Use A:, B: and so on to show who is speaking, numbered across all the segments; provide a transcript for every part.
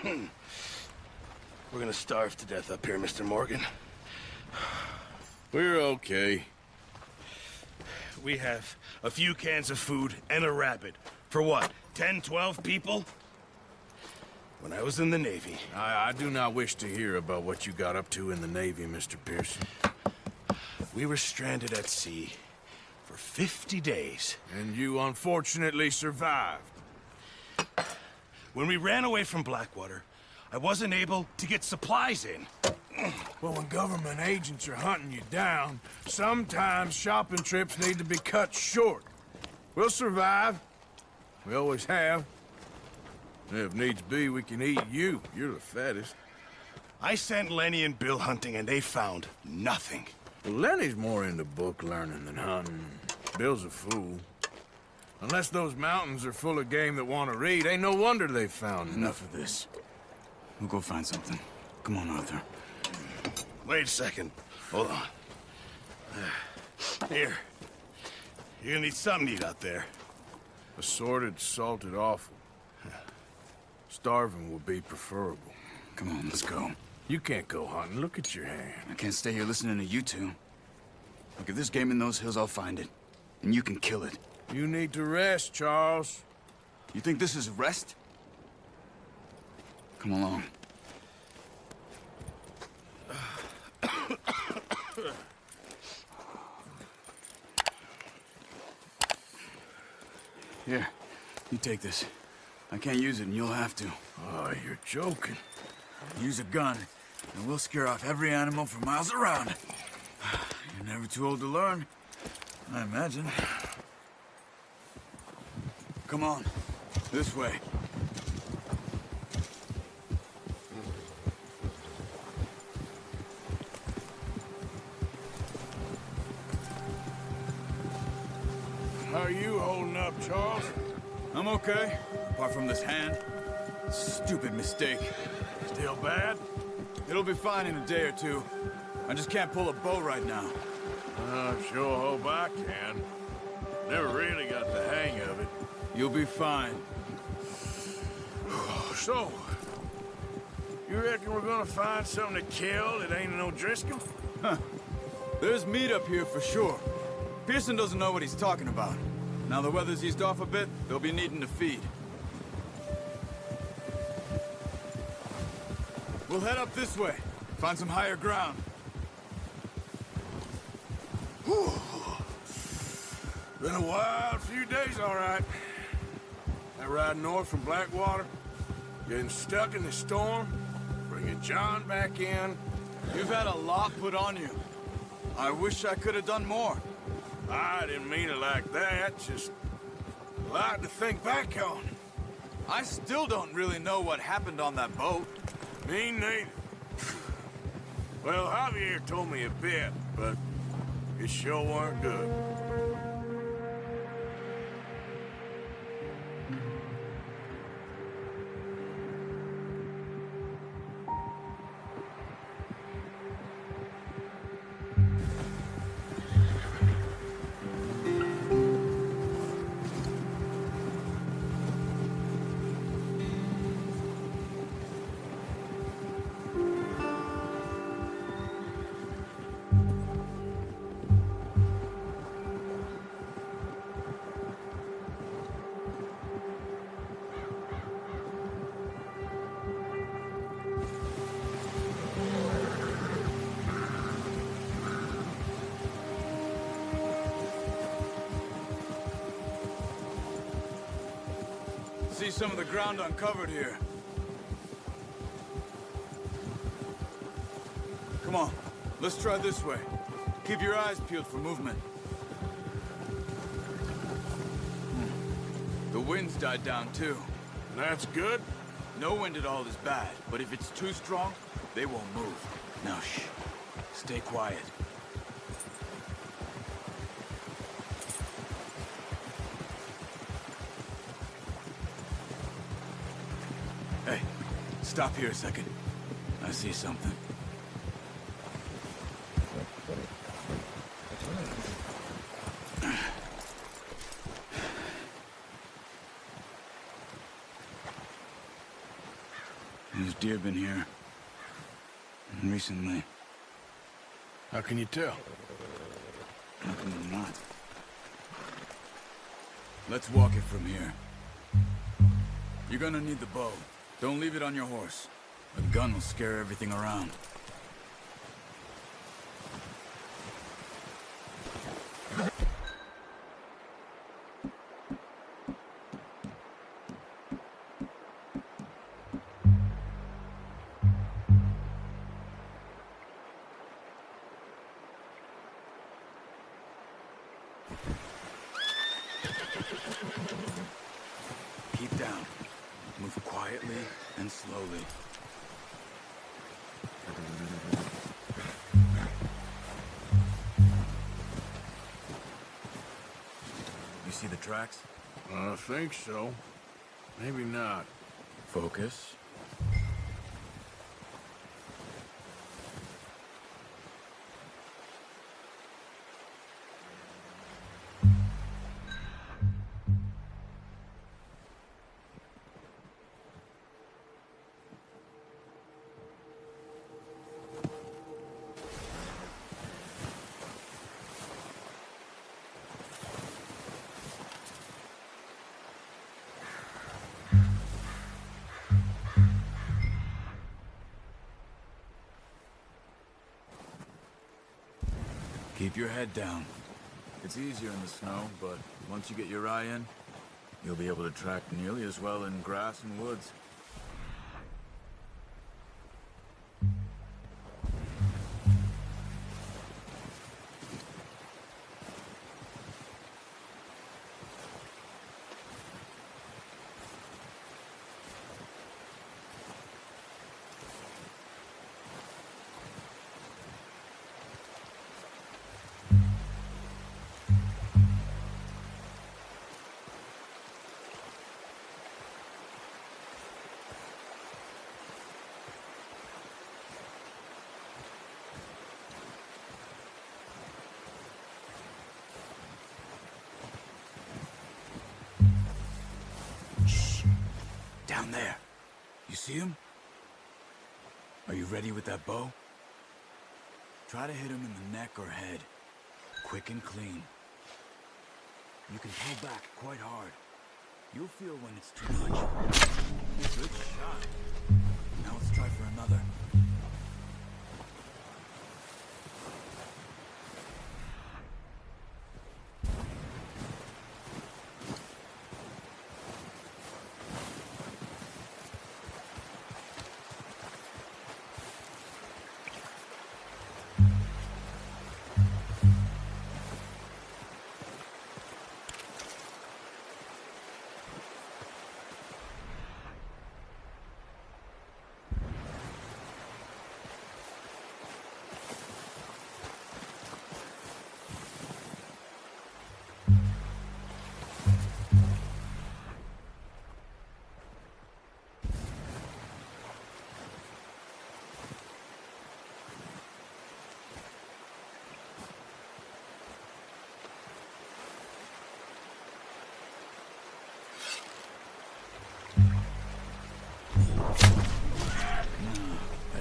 A: We're gonna starve to death up here, Mr. Morgan.
B: We're okay.
A: We have a few cans of food and a rabbit. For what, 10, 12 people? When I was in the Navy...
B: I do not wish to hear about what you got up to in the Navy, Mr. Pearson.
A: We were stranded at sea for 50 days.
B: And you unfortunately survived.
A: When we ran away from Blackwater, I wasn't able to get supplies in.
B: Well, when government agents are hunting you down, sometimes shopping trips need to be cut short. We'll survive. We always have. If needs be, we can eat you. You're the fattest.
A: I sent Lenny and Bill hunting, and they found nothing.
B: Well, Lenny's more into book learning than hunting. Bill's a fool. Unless those mountains are full of game that want to read, ain't no wonder they found
C: Enough of this. We'll go find something. Come on, Arthur.
A: Wait a second. Hold on. Here. You're gonna need something to eat out there.
B: Assorted, salted offal. Starving will be preferable.
C: Come on, let's go.
B: You can't go hunting. Look at your hand.
C: I can't stay here listening to you two. Look, if there's game in those hills, I'll find it. And you can kill it.
B: You need to rest, Charles.
C: You think this is rest? Come along. Here, you take this. I can't use it, and you'll have to.
B: Oh, you're joking.
C: Use a gun, and we'll scare off every animal for miles around. You're never too old to learn, I imagine. Come on, this way.
B: How are you holding up, Charles?
C: I'm okay, apart from this hand. Stupid mistake.
B: Still bad?
C: It'll be fine in a day or two. I just can't pull a bow right now.
B: Sure hope I can. Never really got the hang of it.
C: You'll be fine.
B: So, you reckon we're gonna find something to kill that ain't no Driscoll?
C: Huh. There's meat up here for sure. Pearson doesn't know what he's talking about. Now the weather's eased off a bit, they'll be needing to feed. We'll head up this way. Find some higher ground.
B: Whew. Been a wild few days, all right. That ride north from Blackwater, getting stuck in the storm, bringing John back in.
C: You've had a lot put on you. I wish I could have done more.
B: I didn't mean it like that, just a lot to think back on.
C: I still don't really know what happened on that boat.
B: Me neither. Well, Javier told me a bit, but it sure weren't good.
C: See some of the ground uncovered here. Come on, let's try this way. Keep your eyes peeled for movement. The wind's died down too.
B: That's good.
C: No wind at all is bad, but if it's too strong, they won't move. Now shh, stay quiet. Hey, stop here a second. I see something. There's deer been here. And recently.
B: How can you tell?
C: How come they're not? Let's walk it from here. You're gonna need the bow. Don't leave it on your horse. A gun will scare everything around. Keep down. Move quietly and slowly. You see the tracks?
B: I think so. Maybe not.
C: Focus. Keep your head down. It's easier in the snow, but once you get your eye in, you'll be able to track nearly as well in grass and woods. Down there. You see him? Are you ready with that bow? Try to hit him in the neck or head. Quick and clean. You can pull back quite hard. You'll feel when it's too much. Good shot. Now let's try for another.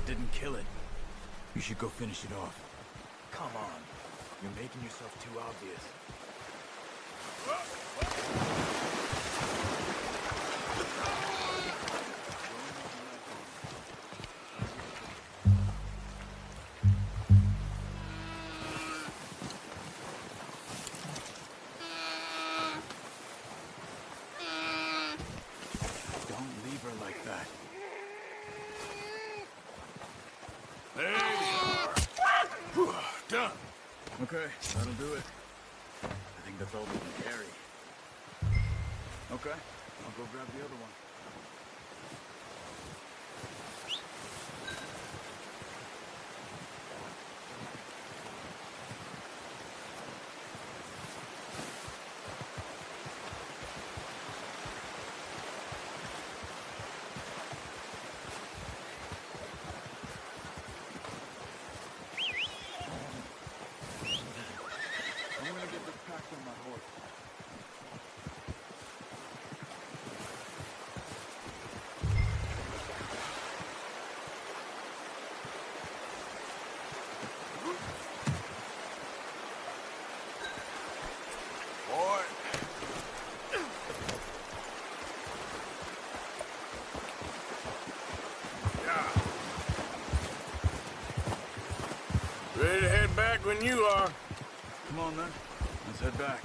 C: Didn't kill it. You should go finish it off. Come on. You're making yourself too obvious. Don't leave her like that.
B: There you are. Whew, done.
C: Okay, that'll do it. I think that's all we can carry. Okay, I'll go grab the other one. I'm gonna get this packed on my horse.
B: when you are.
C: Come on, then. Let's head back.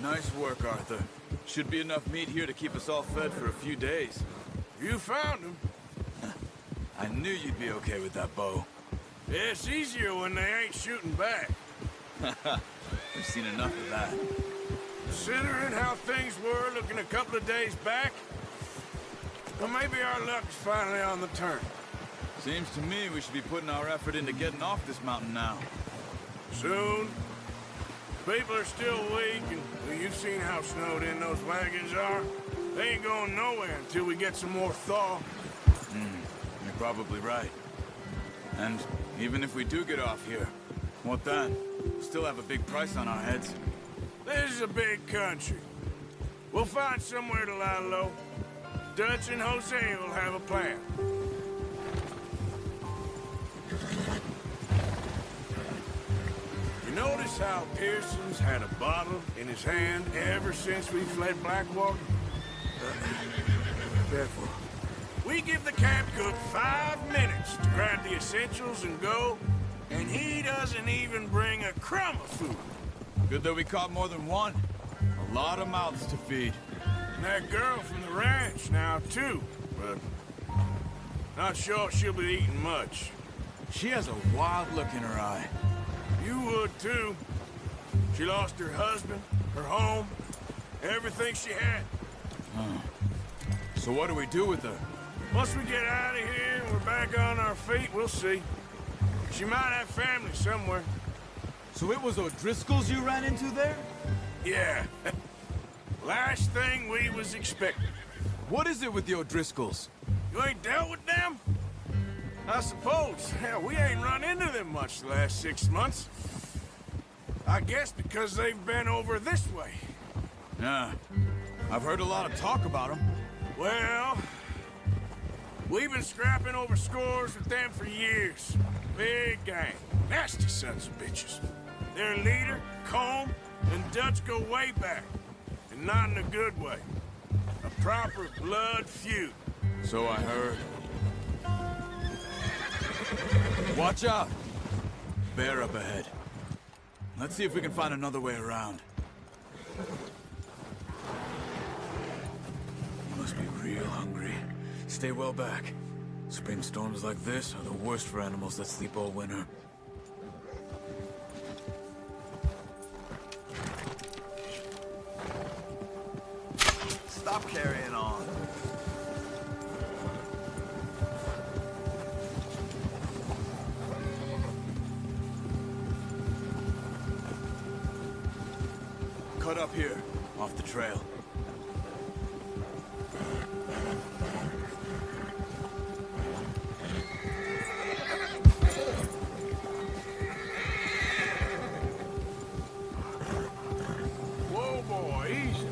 C: Nice work, Arthur. Should be enough meat here to keep us all fed for a few days.
B: You found him.
C: I knew you'd be okay with that bow.
B: Yeah, it's easier when they ain't shooting back.
C: We've seen enough of that.
B: Considering how things were looking a couple of days back, well, maybe our luck's finally on the turn.
C: Seems to me we should be putting our effort into getting off this mountain now.
B: Soon. People are still weak, and well, you've seen how snowed in those wagons are. They ain't going nowhere until we get some more thaw.
C: You're probably right. And even if we do get off here, what then? We still have a big price on our heads.
B: This is a big country. We'll find somewhere to lie low. Dutch and Jose will have a plan. You notice how Pearson's had a bottle in his hand ever since we fled Blackwater?
C: Careful.
B: We give the camp cook 5 minutes to grab the essentials and go, and he doesn't even bring a crumb of food.
C: Good that we caught more than one. A lot of mouths to feed.
B: And that girl from the ranch now, too, but not sure she'll be eating much.
C: She has a wild look in her eye.
B: You would, too. She lost her husband, her home, everything she had.
C: So what do we do with her?
B: Once we get out of here and we're back on our feet, we'll see. She might have family somewhere.
C: So it was O'Driscoll's you ran into there?
B: Yeah. Last thing we was expecting.
C: What is it with the O'Driscolls?
B: You ain't dealt with them? I suppose. Hell, we ain't run into them much the last 6 months. I guess because they've been over this way.
C: Yeah. I've heard a lot of talk about them.
B: Well, we've been scrapping over scores with them for years. Big gang. Nasty sons of bitches. Their leader, Combe, and Dutch go way back. And not in a good way. A proper blood feud.
C: So I heard. Watch out! Bear up ahead. Let's see if we can find another way around. You must be real hungry. Stay well back. Spring storms like this are the worst for animals that sleep all winter. Stop carrying on. Cut up here, off the trail.
B: Whoa, boy, easy.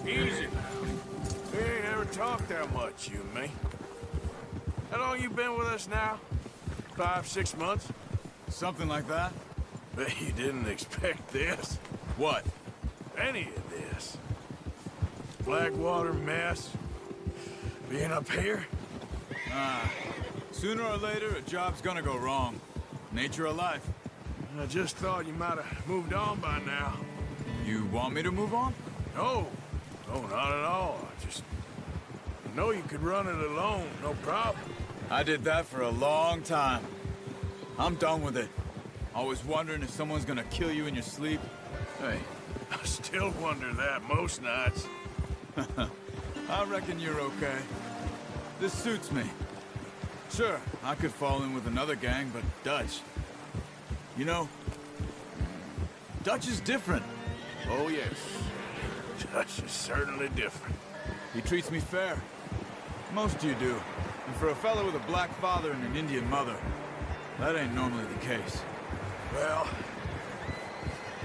B: Easy. We ain't ever talked that much, you and me. How long you been with us now? 5, 6 months?
C: Something like that?
B: Bet you didn't expect this.
C: What?
B: Any of this. Blackwater mess. Being up here?
C: Sooner or later, a job's gonna go wrong. Nature of life.
B: I just thought you might have moved on by now.
C: You want me to move on?
B: No. No, not at all. I just know you could run it alone, no problem.
C: I did that for a long time. I'm done with it. Always wondering if someone's gonna kill you in your sleep.
B: Hey, I still wonder that most nights.
C: I reckon you're okay. This suits me. Sure, I could fall in with another gang, but Dutch... You know, Dutch is different.
B: Oh, yes. Dutch is certainly different.
C: He treats me fair. Most you do. And for a fellow with a black father and an Indian mother, that ain't normally the case.
B: Well,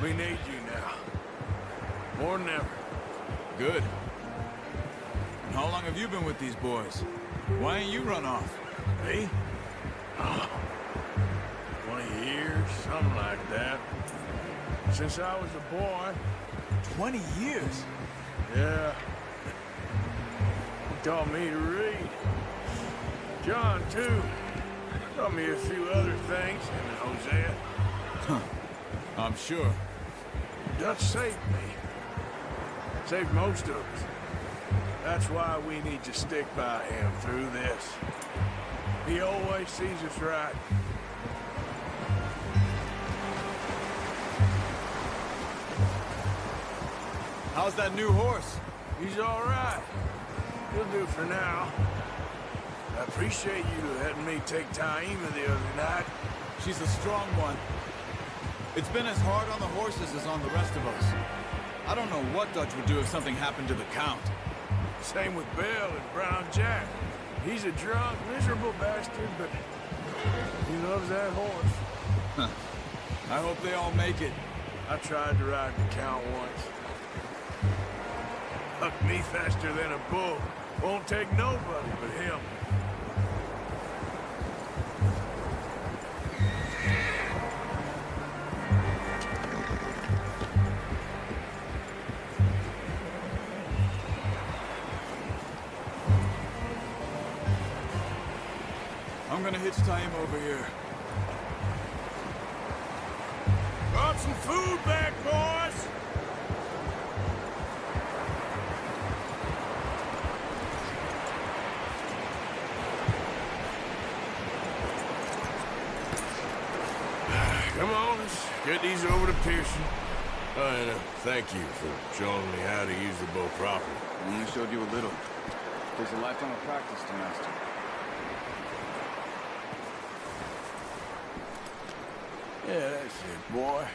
B: we need you now. More than ever.
C: Good. And how long have you been with these boys? Why ain't you run off?
B: Me? Oh, 20 years. something like that. Since I was a boy.
C: 20 years?
B: Yeah. He taught me to read. John, too. Taught me a few other things, and Hosea.
C: Huh. I'm sure.
B: Dutch saved me. Saved most of us. That's why we need to stick by him through this. He always sees us right.
C: How's that new horse?
B: He's all right. He'll do for now. I appreciate you letting me take Taima the other night.
C: She's a strong one. It's been as hard on the horses as on the rest of us. I don't know what Dutch would do if something happened to the Count.
B: Same with Bill and Brown Jack. He's a drunk, miserable bastard, but he loves that horse.
C: Huh. I hope they all make it.
B: I tried to ride the Count once. Hucked me faster than a bull. Won't take nobody but him.
C: I'm gonna hitch Taima over here.
B: Brought some food back, boys! Come on, let's get these over to Pearson. And thank you for showing me how to use the bow properly.
C: I only showed you a little. There's a lifetime of practice to master.
B: Yeah, that's it, boy.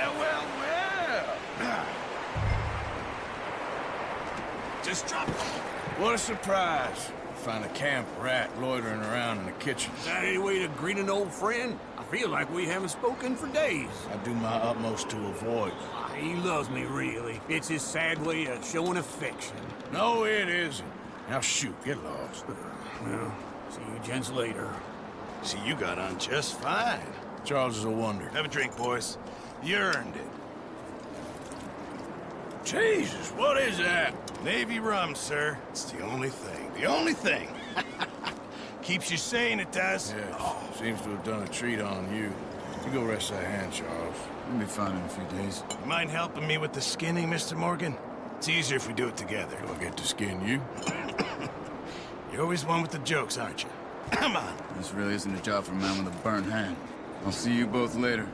A: Well. Just drop it.
B: What a surprise. Find a camp rat loitering around in the kitchen.
D: Is that any way to greet an old friend? I feel like we haven't spoken for days.
B: I do my utmost to avoid.
D: He loves me, really. It's his sad way of showing affection.
B: No, it isn't. Now shoot, get lost.
D: Well, see you gents later.
A: See, you got on just fine.
B: Charles is a wonder.
A: Have a drink, boys. You earned it.
B: Jesus, what is that?
A: Navy rum, sir. It's the only thing. The only thing. Keeps you sane, it does.
B: Yeah, seems to have done a treat on you. You go rest that hand, Charles.
C: We'll be fine in a few days.
A: You mind helping me with the skinning, Mr. Morgan? It's easier if we do it together.
B: Do I get to skin you?
A: You're always one with the jokes, aren't you? Come on.
C: This really isn't a job for a man with a burnt hand. I'll see you both later.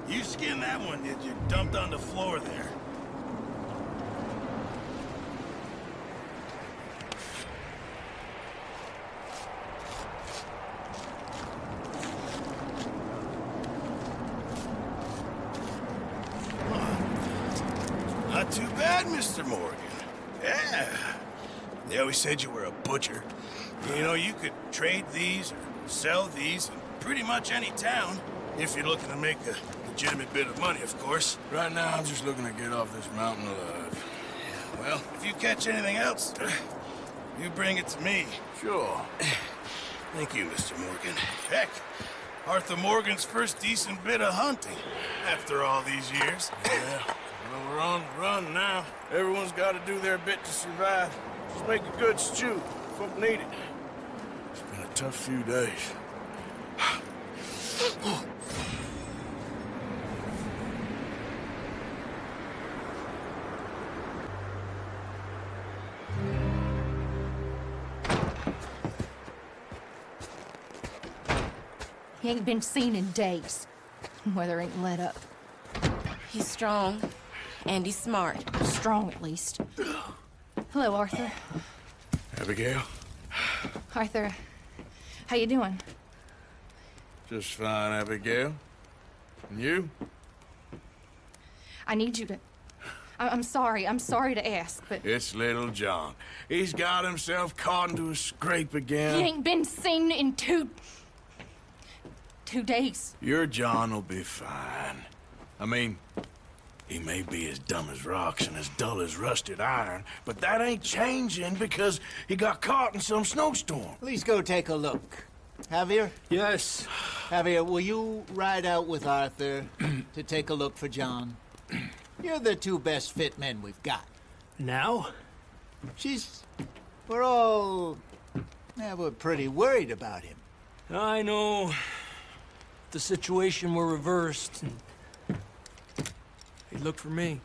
A: You skinned that one, did you? Dumped on the floor there. Not too bad, Mr. Morgan. Yeah. They always said you were a butcher. You know, you could trade these or sell these in pretty much any town, if you're looking to make a legitimate bit of money, of course.
B: Right now, I'm just looking to get off this mountain alive.
A: Yeah, well, if you catch anything else, you bring it to me.
B: Sure.
A: Thank you, Mr. Morgan. Heck, Arthur Morgan's first decent bit of hunting after all these years.
B: Yeah. Well, we're on the run now. Everyone's got to do their bit to survive. Just make a good stew. Folk need it. It's been a tough few days.
E: He ain't been seen in days. Weather ain't let up.
F: He's strong, and he's smart.
E: Strong, at least. Hello, Arthur.
B: Abigail?
E: Arthur, how you doing?
B: Just fine, Abigail. And you?
E: I need you to... I'm sorry to ask, but...
B: It's little John. He's got himself caught into a scrape
E: He
B: again.
E: ain't been seen in 2... 2 days.
B: Your John will be fine. I mean, he may be as dumb as rocks and as dull as rusted iron, but that ain't changing because he got caught in some snowstorm.
G: Please go take a look. Javier?
D: Yes.
G: Javier, will you ride out with Arthur to take a look for John? You're the two best fit men we've got.
D: Now?
G: We're pretty worried about him.
D: I know. The situation were reversed. He looked for me.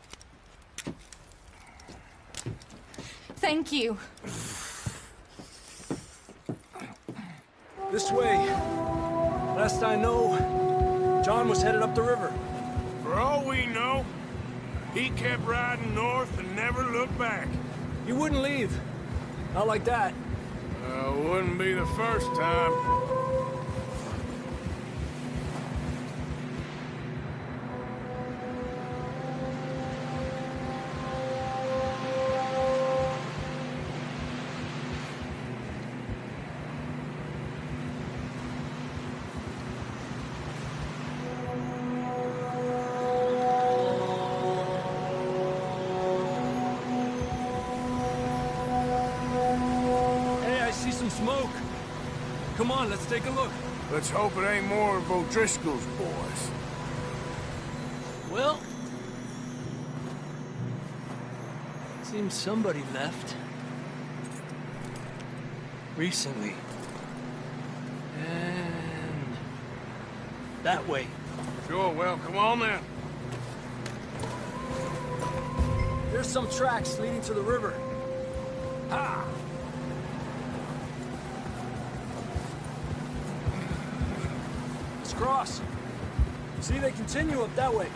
E: Thank you.
D: This way. Last I know, John was headed up the river.
B: For all we know, he kept riding north and never looked back.
D: He wouldn't leave. Not like that.
B: Wouldn't be the first time.
D: Smoke. Come on, let's take a look.
B: Let's hope it ain't more of O'Driscoll's boys.
D: Well, seems somebody left. Recently. And that way.
B: Sure, well, come on then.
D: There's some tracks leading to the river. Ha! Cross. See, they continue up that way.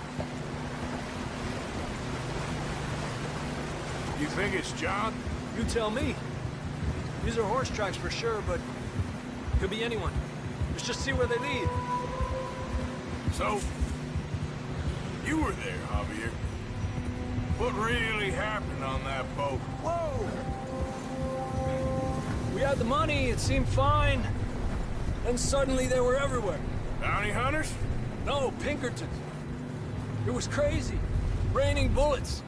B: You think it's John?
D: You tell me. These are horse tracks for sure, but could be anyone. Let's just see where they lead.
B: So, you were there, Javier. What really happened on that boat?
D: Whoa! We had the money, it seemed fine. Then suddenly they were everywhere.
B: Bounty hunters?
D: No, Pinkertons. It was crazy. Raining bullets.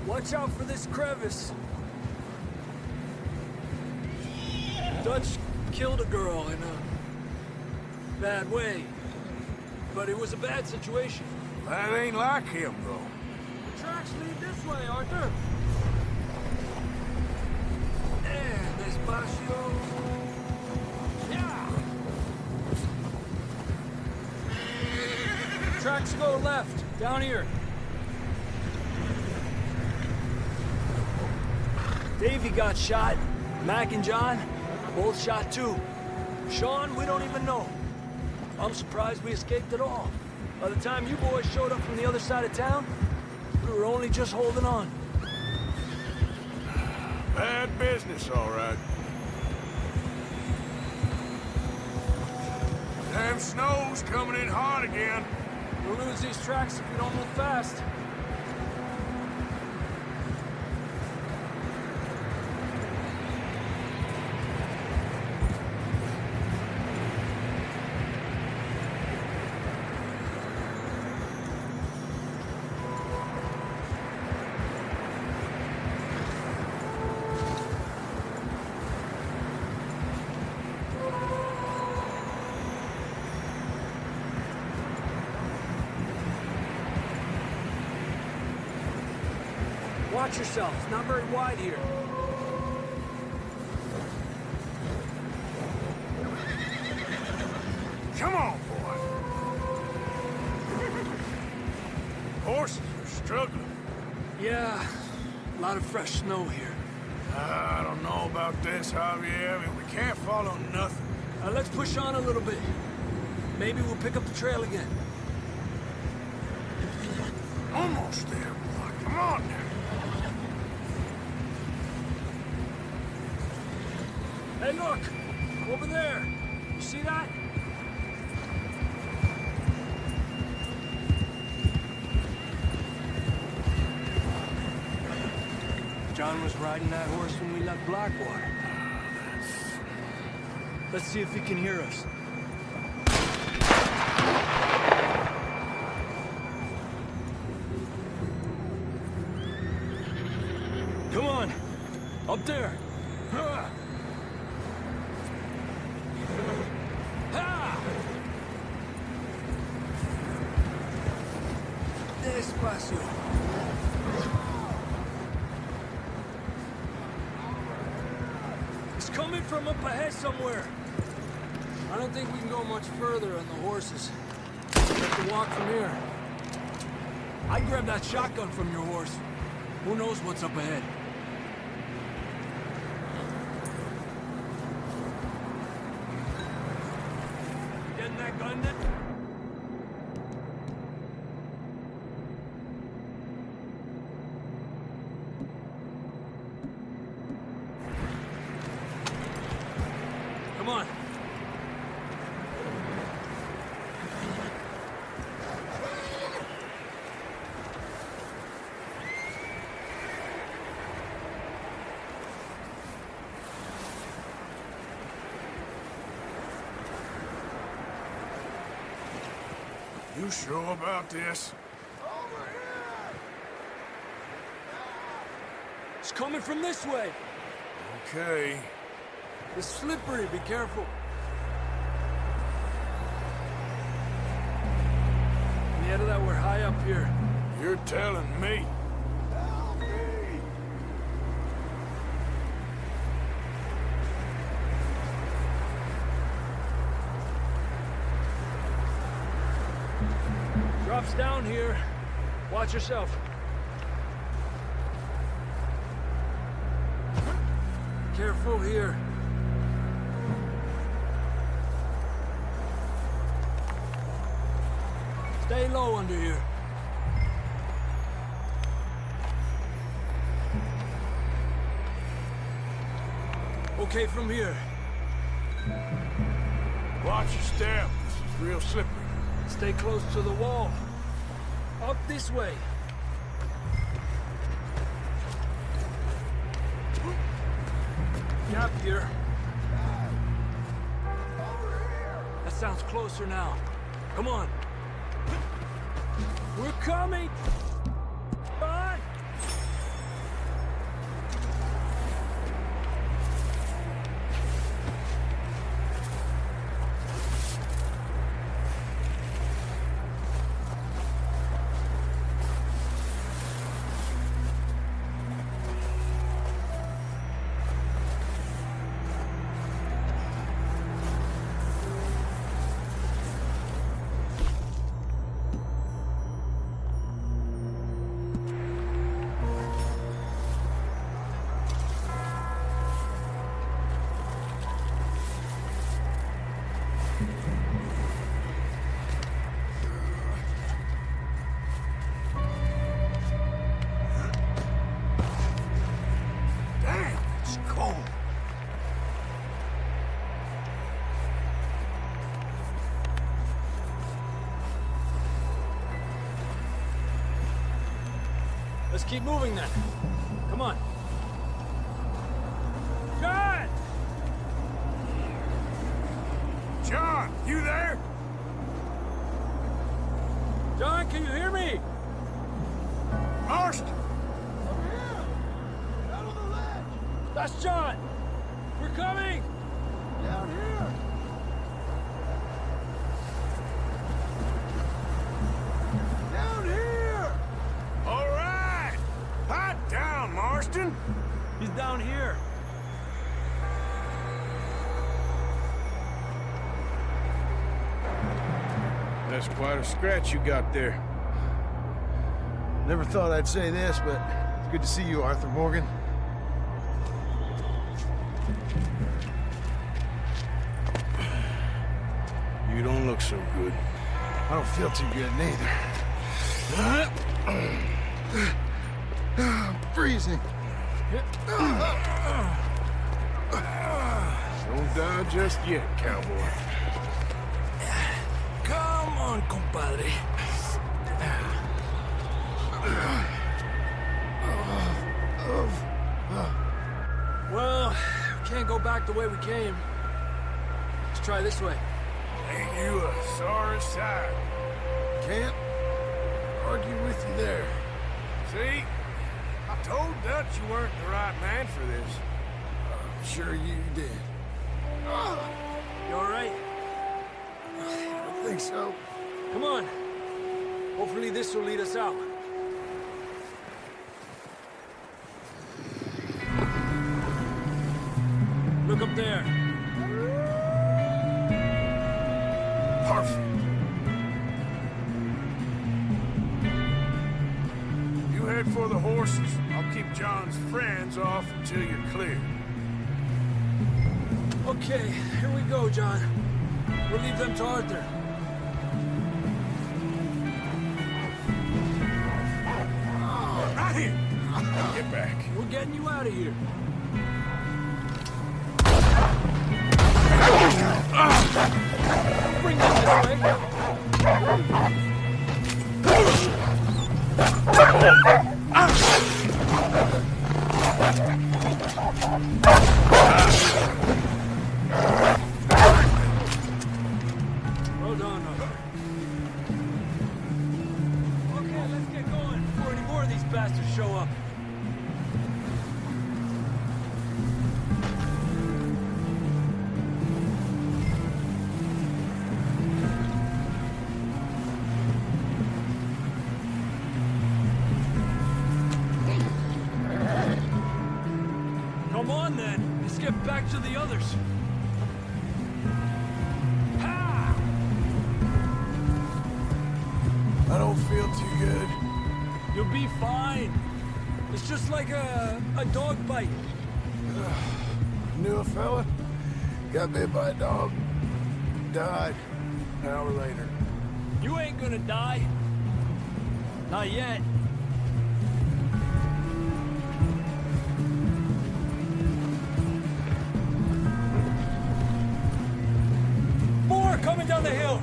D: Watch out for this crevice. Dutch killed a girl in a bad way. But it was a bad situation.
B: That ain't like him, though.
D: The tracks lead this way, Arthur. Despacio. Yeah. Tracks go left, down here. Davey got shot. Mac and John, both shot too. Sean, we don't even know. I'm surprised we escaped at all. By the time you boys showed up from the other side of town, we were only just holding on.
B: Bad business, all right. Damn snow's coming in hot again.
D: We'll lose these tracks if we don't move fast. Watch yourself. It's not very wide here.
B: Come on, boy. Horses are struggling.
D: Yeah, a lot of fresh snow here.
B: I don't know about this, Javier. I mean, we can't follow nothing.
D: Let's push on a little bit. Maybe we'll pick up the trail again.
B: Almost there, boy. Come on now.
D: Hey, look! Over there! You see that? John was riding that horse when we left Blackwater. Let's see if he can hear us. Up there! Ha! Despacio. It's coming from up ahead somewhere. I don't think we can go much further on the horses. We have to walk from here. I grabbed that shotgun from your horse. Who knows what's up ahead? Getting that gun then? Come on.
B: You sure about this?
D: It's coming from this way.
B: Okay.
D: It's slippery, be careful. The end of that, we're high up here.
B: You're telling me.
D: Drops down here. Watch yourself. Careful here. Stay low under here. Okay from here.
B: Watch your step. This is real slippery.
D: Stay close to the wall. Up this way. Gap here. That sounds closer now. Come on. We're coming! Come on! Let's keep moving then. Come on. John!
B: John, you there?
D: John, can you hear me?
B: Marston!
D: That's John! We're coming!
B: Down here! Down here! All right! Hot down, Marston!
D: He's down here.
B: That's quite a scratch you got there.
H: Never thought I'd say this, but it's good to see you, Arthur Morgan.
B: You don't look so good.
H: I don't feel too good neither. I'm freezing.
B: Don't die just yet, cowboy.
D: Come on, compadre. Well, we can't go back the way we came. Let's try this way.
B: Ain't you a sorry sight?
H: Can't argue with you there.
B: See? I told Dutch you weren't the right man for this. sure you did.
D: You all right?
B: I think so.
D: Come on. Hopefully this will lead us out. Look up there.
B: Perfect. You head for the horses. I'll keep John's friends off until you're clear.
D: Okay, here we go, John. We'll leave them to Arthur.
B: Right here. Get back.
D: We're getting you out of here. Bring them this way. Well done, Arthur. Okay, let's get going before any more of these bastards show up. Come on, then. Let's get back to the others. Ha!
B: I don't feel too good.
D: You'll be fine. It's just like a dog bite.
B: Knew a fella, got bit by a dog, died an hour later.
D: You ain't gonna die. Not yet. More coming down the hill.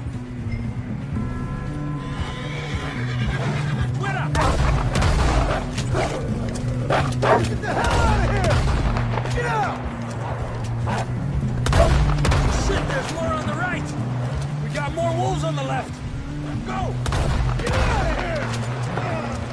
D: Fuera!
B: Get the hell out of here! Get out!
D: Shit, there's more on the right. We got more wolves on the left. Go!
B: Get out of here!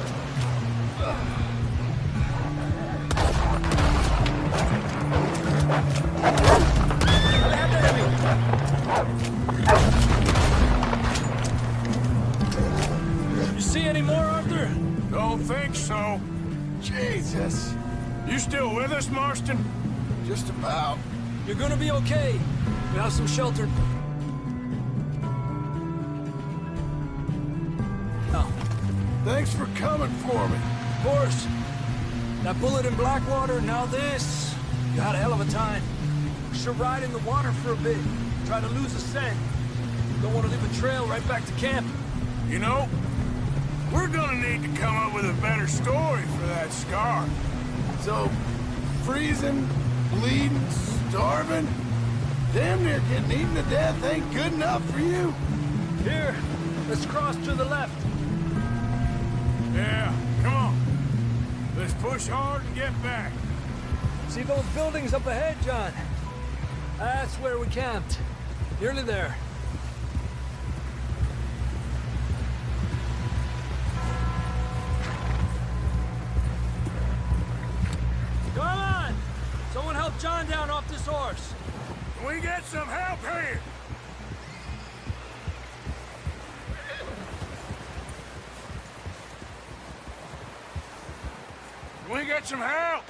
D: You see any more, Arthur?
B: Don't think so. Jesus! You still with us, Marston? Just about.
D: You're gonna be okay. We have some shelter. Oh,
B: Thanks for coming for me.
D: of course. That bullet in Blackwater, now this. You had a hell of a time. Should ride in the water for a bit. Try to lose the scent. Don't want to leave a trail right back to camp.
B: You know, we're gonna need to come up with a better story for that scar. So, freezing, bleeding, starving, damn near getting eaten to death ain't good enough for you.
D: Here, let's cross to the left.
B: Yeah, come on. Let's push hard and get back.
D: See those buildings up ahead, John? That's where we camped. Nearly there. Come on! Someone help John down off this horse.
B: Can we get some help here? Can we get some help?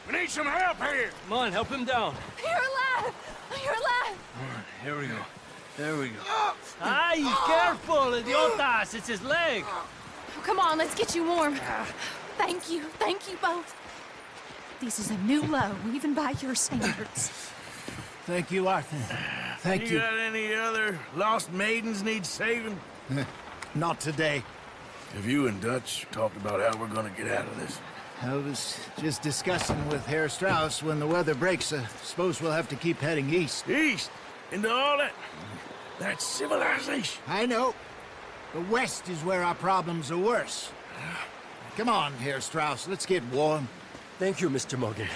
B: We need some help here.
D: Come on, help him down.
E: You're alive! You're alive!
D: Here we go. There we go. Ay, careful, idiotas! It's his leg.
E: Oh, come on, let's get you warm. Thank you both. This is a new low, even by your standards.
G: Thank you, Arthur. Thank
B: You got any other lost maidens need saving?
G: Not today.
B: Have you and Dutch talked about how we're gonna get out of this?
G: I was just discussing with Herr Strauss when the weather breaks. Suppose we'll have to keep heading east.
B: East? Into all that... That's civilization.
G: I know. The west is where our problems are worse. Come on, Herr Strauss. Let's get warm.
D: Thank you, Mr. Morgan.